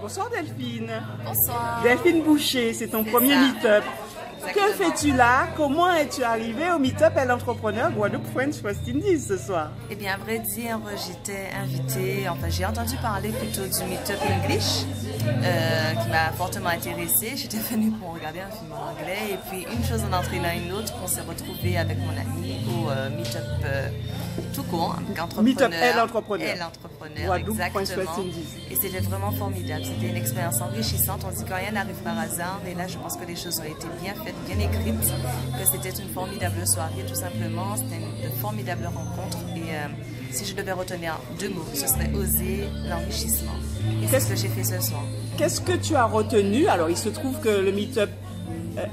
Bonsoir Delphine. Bonsoir. Delphine Boucher, c'est ton premier meet-up. Que fais-tu là? Comment es-tu arrivée au meet-up Elle Entrepreneur Guadeloupe French West Indies ce soir? Eh bien, à vrai dire, j'étais invitée, enfin j'ai entendu parler plutôt du meet-up English qui m'a fortement intéressée. J'étais venue pour regarder un film en anglais et puis une chose en entraînant une autre, on s'est retrouvés avec mon ami au meet-up tout court, Meet-up Elle Entrepreneur. Elle Entrepreneur, exactement. Et c'était vraiment formidable. C'était une expérience enrichissante. On dit que rien n'arrive par hasard. Et là, je pense que les choses ont été bien faites, bien écrites, que c'était une formidable soirée, tout simplement. C'était une formidable rencontre. Et si je devais retenir deux mots, ce serait oser l'enrichissement. Et c'est ce que j'ai fait ce soir. Qu'est-ce que tu as retenu? Alors, il se trouve que le meet-up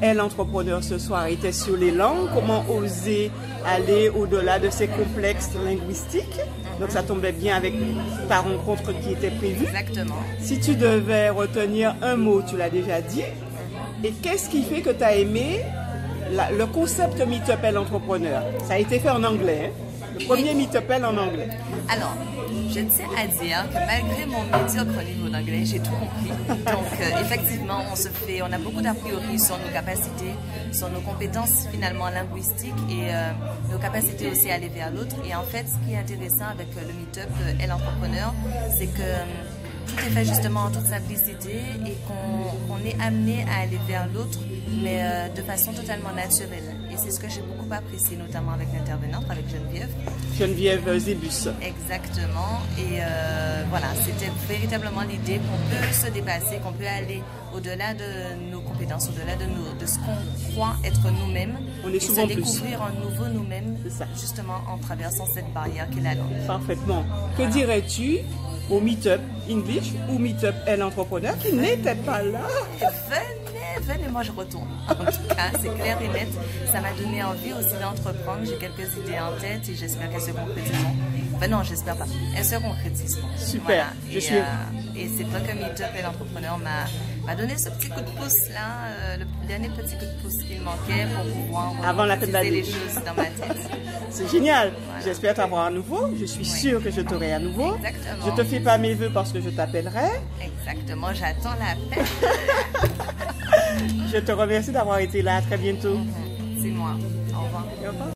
Elle Entrepreneur ce soir était sur les langues. Comment oser aller au-delà de ces complexes linguistiques? Donc ça tombait bien avec ta rencontre qui était prévue. Exactement. Si tu devais retenir un mot, tu l'as déjà dit. Et qu'est-ce qui fait que tu as aimé le concept Meet-up Elle Entrepreneur? Ça a été fait en anglais, hein? Le premier Meet-up Elle en anglais. Alors, je tiens à dire que malgré mon médiocre niveau d'anglais, j'ai tout compris. Donc, effectivement, on a beaucoup d'a priori sur nos capacités, sur nos compétences finalement linguistiques et nos capacités aussi à aller vers l'autre. Et en fait, ce qui est intéressant avec le Meet-up Elle Entrepreneur, c'est que tout est fait justement en toute simplicité et qu'on est amené à aller vers l'autre, mais de façon totalement naturelle. Et c'est ce que j'ai beaucoup apprécié, notamment avec l'intervenante, avec Geneviève. Geneviève Zébus. Exactement. Et voilà, c'était véritablement l'idée qu'on peut se dépasser, qu'on peut aller au-delà de nos compétences, au-delà de ce qu'on croit être nous-mêmes. On est souvent et se découvrir un nouveau nous-mêmes, justement en traversant cette barrière qu'est la langue. Parfaitement. Que dirais-tu au Meet-up English ou Meet-up Elle Entrepreneur qui n'était pas là? Venez, moi je retourne. En tout cas, c'est clair et net. Ça m'a donné envie aussi d'entreprendre. J'ai quelques idées en tête et j'espère qu'elles se concrétiseront. Enfin non, j'espère pas. Elles se concrétiseront. Super. Voilà. Et c'est vrai que Meet-up Elle Entrepreneur m'a donné ce petit coup de pouce là, le dernier petit coup de pouce qu'il manquait pour pouvoir avant la fin de l'année les choses dans ma tête. C'est génial. Voilà. J'espère t'avoir à nouveau. Je suis sûre que je t'aurai à nouveau. Exactement. Je te fais pas mes vœux parce que je t'appellerai. Exactement. J'attends l'appel. Je te remercie d'avoir été là. À très bientôt. C'est moi. Au revoir. Au revoir.